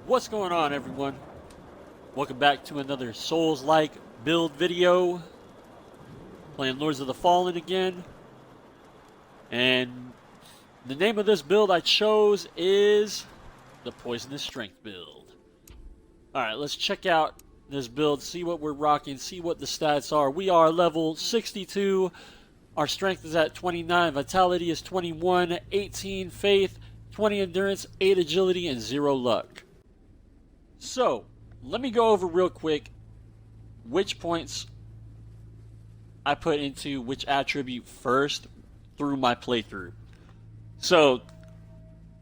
What's going on, everyone? Welcome back to another Souls-like build video. Playing Lords of the Fallen again. And the name of this build I chose is the Poisonous Strength build. Alright, let's check out this build, see what we're rocking, see what the stats are. We are level 62. Our strength is at 29, vitality is 21, 18 faith, 20 endurance, 8 agility, and 0 luck. So, let me go over real quick which points I put into which attribute first through my playthrough. So,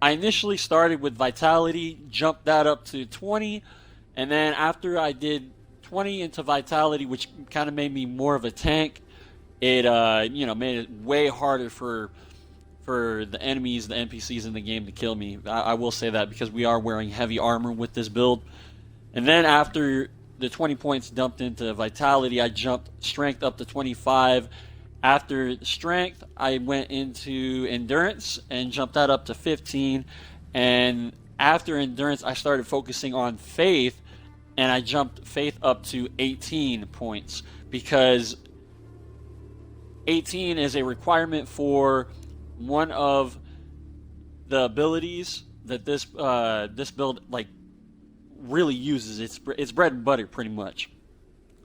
I initially started with vitality, jumped that up to 20, and then after I did 20 into vitality, which kind of made me more of a tank, it made it way harder for the enemies, the NPCs in the game to kill me. I will say that because we are wearing heavy armor with this build. And then after the 20 points dumped into vitality, I jumped strength up to 25. After strength, I went into endurance and jumped that up to 15. And after endurance, I started focusing on faith, and I jumped faith up to 18 points because 18 is a requirement for one of the abilities that this build really uses. It's bread and butter pretty much.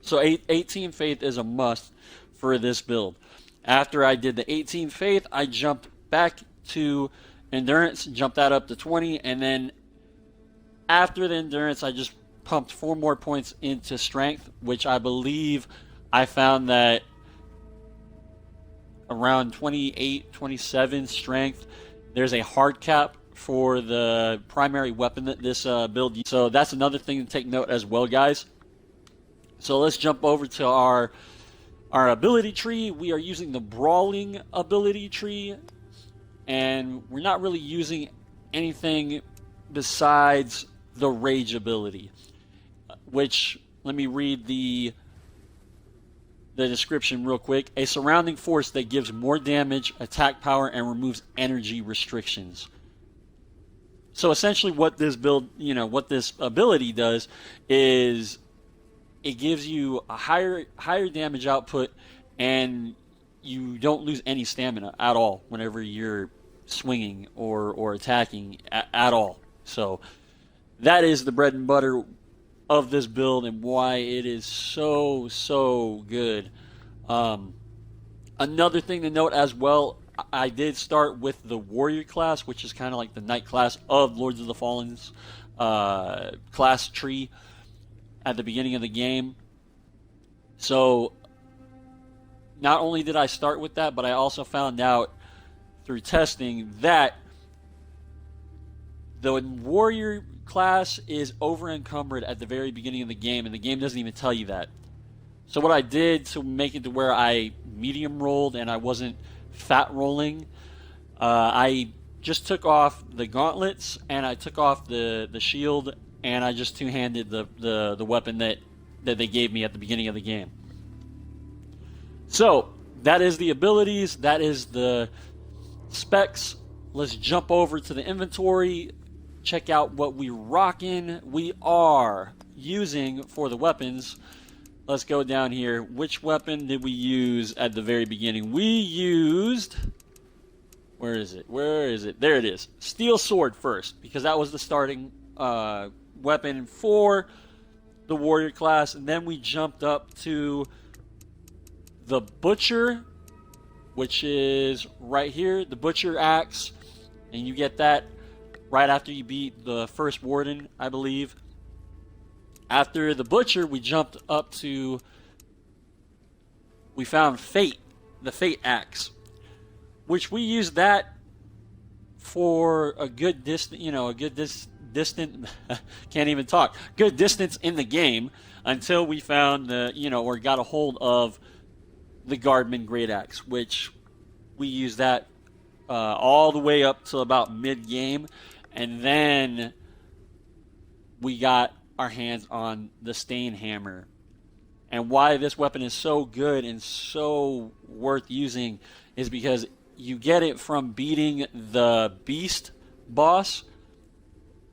So 18 faith is a must for this build. After I did the 18 faith, I jumped back to endurance, jumped that up to 20, and then after the endurance, I just pumped 4 more points into strength, which I believe I found that around 28, 27 strength, there's a hard cap for the primary weapon that this build uses. So that's another thing to take note as well, guys. So let's jump over to our ability tree. We are using the Brawling ability tree, and we're not really using anything besides the Rage ability, which, let me read the description real quick. A surrounding force that gives more damage, attack power, and removes energy restrictions. So essentially what this build, what this ability does is it gives you a higher damage output, and you don't lose any stamina at all whenever you're swinging or attacking at all. So that is the bread and butter of this build and why it is so good. Another thing to note as well, I did start with the warrior class, which is kind of like the knight class of Lords of the Fallen's class tree at the beginning of the game. So not only did I start with that, but I also found out through testing that the warrior class is over encumbered at the very beginning of the game, and the game doesn't even tell you that. So what I did to make it to where I medium rolled and I wasn't fat rolling, I just took off the gauntlets and I took off the shield, and I just two-handed the weapon that they gave me at the beginning of the game. So that is the abilities, that is the specs. Let's jump over to the inventory, check out what we're rocking. We are using for the weapons. Let's go down here. Which weapon did we use at the very beginning? We used... Where is it? There it is. Steel sword first, because that was the starting weapon for the warrior class. And then we jumped up to the butcher, which is right here. The butcher axe. And you get that right after you beat the first warden, I believe. After the butcher, we jumped up to... We found Fate, the Fate axe, which we used that for a good distance, distant, can't even talk, good distance in the game until we found or got a hold of the Guardman Great Axe, which we used that all the way up to about mid-game, and then we got our hands on the Stain Hammer. And why this weapon is so good and so worth using is because you get it from beating the Beast boss,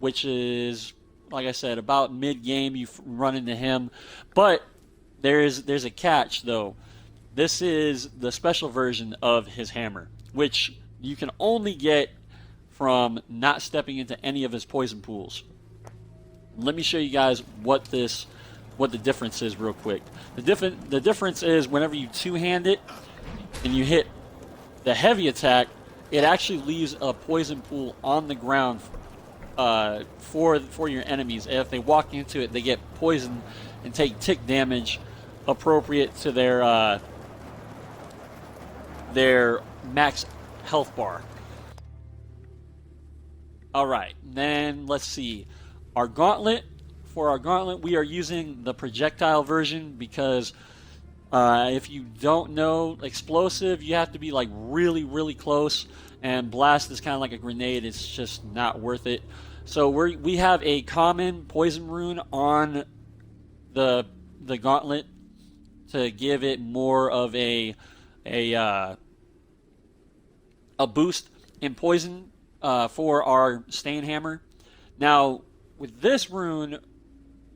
which is like I said, about mid-game you run into him. But there's a catch, though. This is the special version of his hammer, which you can only get from not stepping into any of his poison pools. Let me show you guys what the difference is real quick. The difference is whenever you two-hand it and you hit the heavy attack, it actually leaves a poison pool on the ground for your enemies. And if they walk into it, they get poisoned and take tick damage appropriate to their max health bar. Alright, then let's see. Our gauntlet. For our gauntlet, we are using the projectile version because if you don't know, explosive, you have to be like really, really close, and blast is kind of like a grenade. It's just not worth it. So we have a common poison rune on the gauntlet to give it more of a boost in poison for our stain hammer. Now with this rune,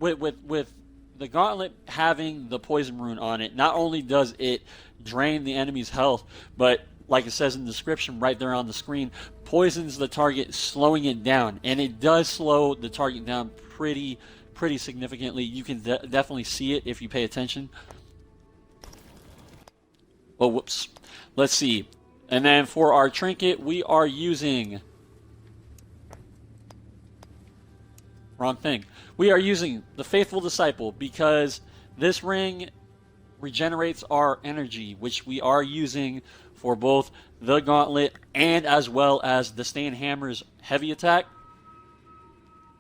with the gauntlet having the poison rune on it, not only does it drain the enemy's health, but like it says in the description right there on the screen, poisons the target, slowing it down. And it does slow the target down pretty significantly. You can definitely see it if you pay attention. Oh, whoops. Let's see. And then for our trinket, we are using... Wrong thing. We are using the Faithful Disciple because this ring regenerates our energy, which we are using for both the gauntlet and as well as the Stain Hammer's heavy attack.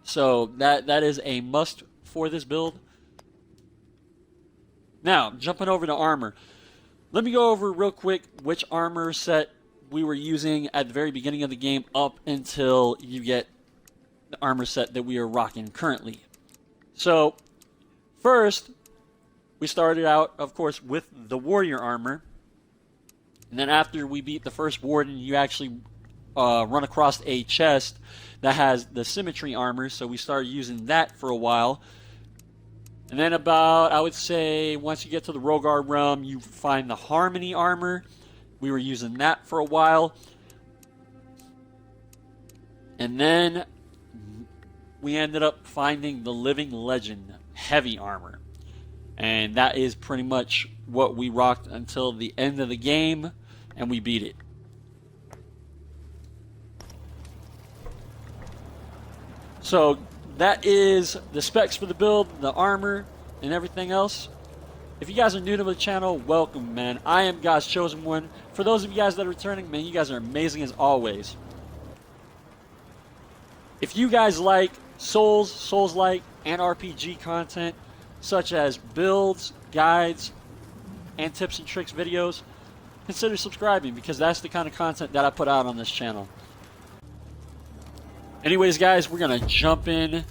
So that is a must for this build. Now, jumping over to armor. Let me go over real quick which armor set we were using at the very beginning of the game up until you get the armor set that we are rocking currently. So, first, we started out, of course, with the warrior armor. And then after we beat the first warden, you actually run across a chest that has the symmetry armor. So we started using that for a while. And then about, I would say, once you get to the Rogard realm, you find the harmony armor. We were using that for a while. And then we ended up finding the Living Legend heavy armor. And that is pretty much what we rocked until the end of the game, and we beat it. So that is the specs for the build, the armor, and everything else. If you guys are new to the channel, welcome, man. I am God's Chosen One. For those of you guys that are returning, man, you guys are amazing as always. If you guys like Souls-like, and RPG content, such as builds, guides, and tips and tricks videos, consider subscribing because that's the kind of content that I put out on this channel. Anyways, guys, we're gonna jump in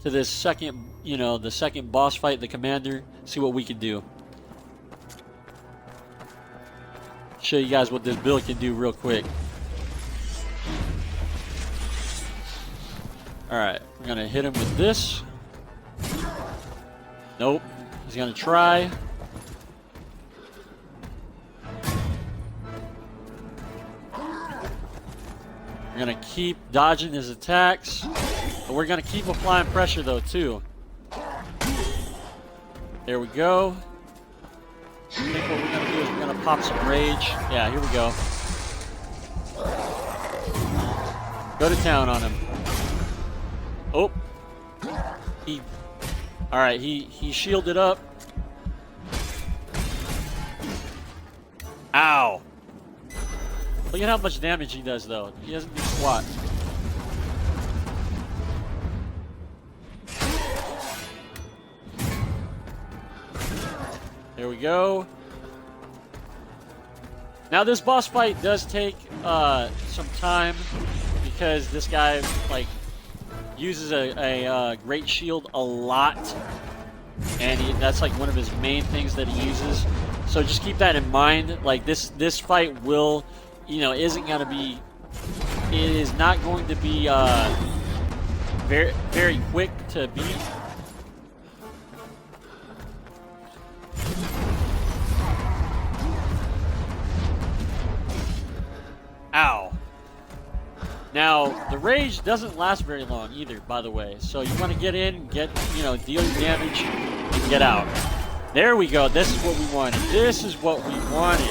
to this second, the second boss fight, the commander, see what we can do. Show you guys what this build can do real quick. Alright, we're gonna hit him with this. Nope. He's gonna try. We're gonna keep dodging his attacks. But we're gonna keep applying pressure though too. There we go. I think what we're gonna do is we're gonna pop some rage. Yeah, here we go. Go to town on him. Oh, alright, he shielded up. Ow. Look at how much damage he does, though. He doesn't do squat. There we go. Now, this boss fight does take some time because this guy, uses a great shield a lot, and that's like one of his main things that he uses. So just keep that in mind. Like this fight will, isn't gonna be. It is not going to be very, very quick to beat. Ow. Now, the rage doesn't last very long either, by the way. So you want to get in, deal your damage, and get out. There we go. This is what we wanted. This is what we wanted.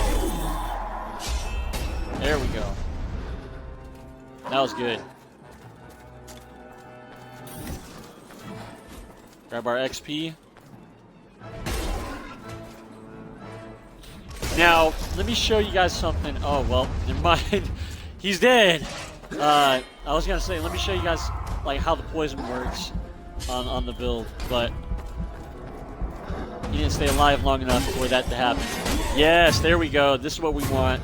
There we go. That was good. Grab our XP. Now, let me show you guys something. Oh, well, never mind. He's dead. I was going to say, let me show you guys like how the poison works on the build, but he didn't stay alive long enough for that to happen. Yes, there we go. This is what we want.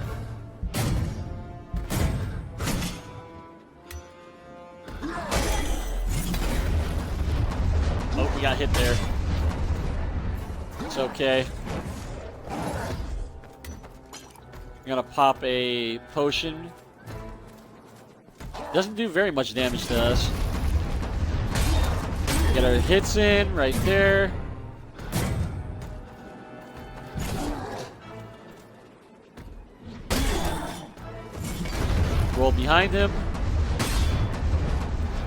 Oh, we got hit there. It's okay. I'm gonna pop a potion. Doesn't do very much damage to us. Get our hits in right there. Roll behind him.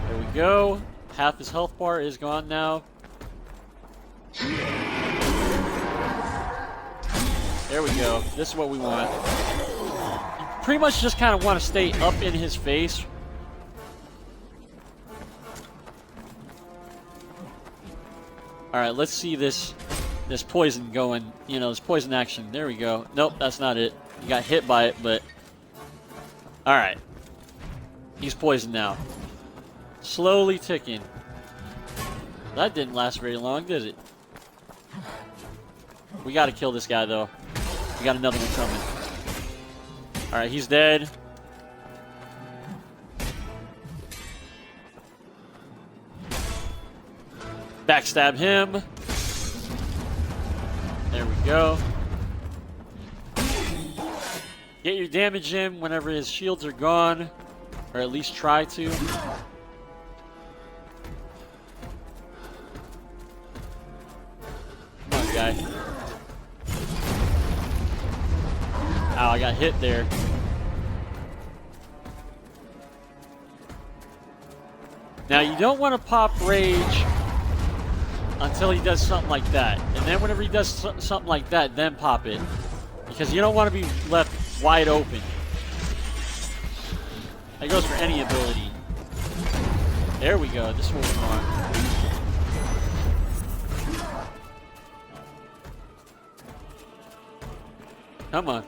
There we go. Half his health bar is gone now. There we go. This is what we want. You pretty much just kind of want to stay up in his face. Alright, let's see this poison going. This poison action. There we go. Nope, that's not it. You got hit by it, but... Alright. He's poisoned now. Slowly ticking. That didn't last very long, did it? We gotta kill this guy, though. We got another one coming. Alright, he's dead. Backstab him. There we go. Get your damage in whenever his shields are gone. Or at least try to. Come on, guy. Ow, I got hit there. Now, you don't want to pop rage until he does something like that. And then whenever he does something like that, then pop it. Because you don't want to be left wide open. That goes for any ability. There we go. This is what we want. Come on.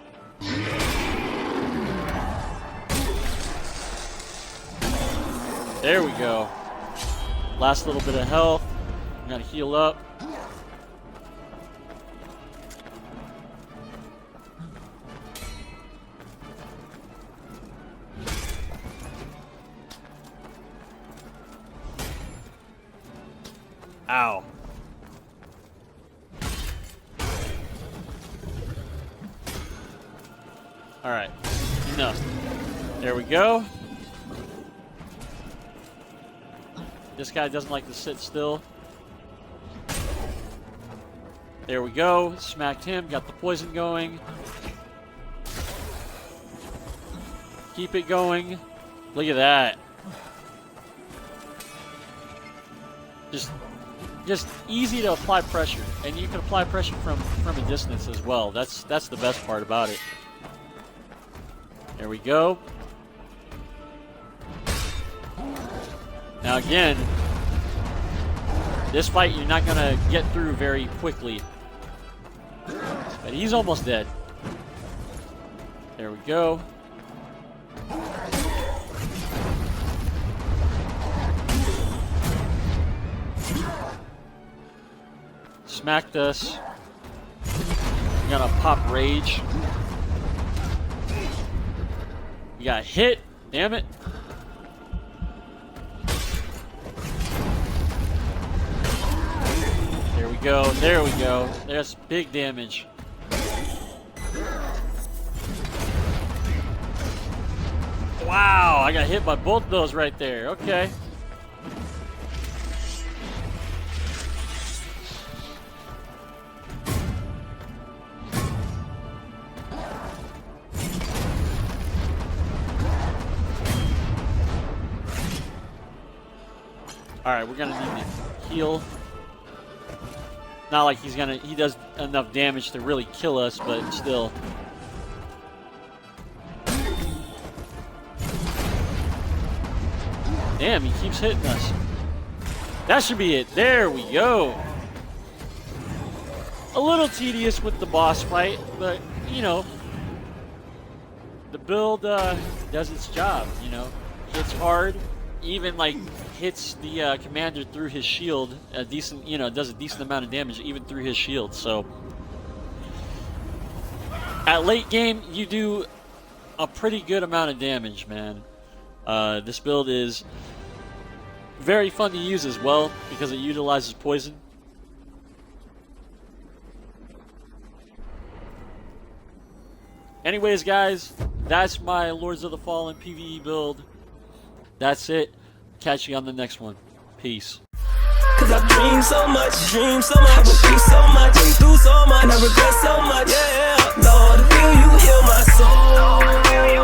There we go. Last little bit of health. Gotta heal up. Ow. Alright. Enough. There we go. This guy doesn't like to sit still. There we go. Smacked him. Got the poison going. Keep it going. Look at that. Just easy to apply pressure, and you can apply pressure from a distance as well. That's the best part about it. There we go. Now again, this fight you're not gonna get through very quickly. But he's almost dead. There we go. Smacked us. I'm gonna pop rage. You got hit. Damn it. There we go. There we go. There's big damage. Wow, I got hit by both those right there. Okay. Alright, we're gonna need to heal. Not like he does enough damage to really kill us, but still. Damn, he keeps hitting us. That should be it. There we go. A little tedious with the boss fight, but, you know, the build does its job, you know. Hits hard, even, like, hits the commander through his shield a decent, you know, does a decent amount of damage even through his shield, so. At late game, you do a pretty good amount of damage, man. This build is very fun to use as well because it utilizes poison. Anyways, guys, that's my Lords of the Fallen PvE build. That's it. Catch you on the next one. Peace. Cause I dream so much, I went through so much, I regret so much, yeah. Lord, feel you heal my soul.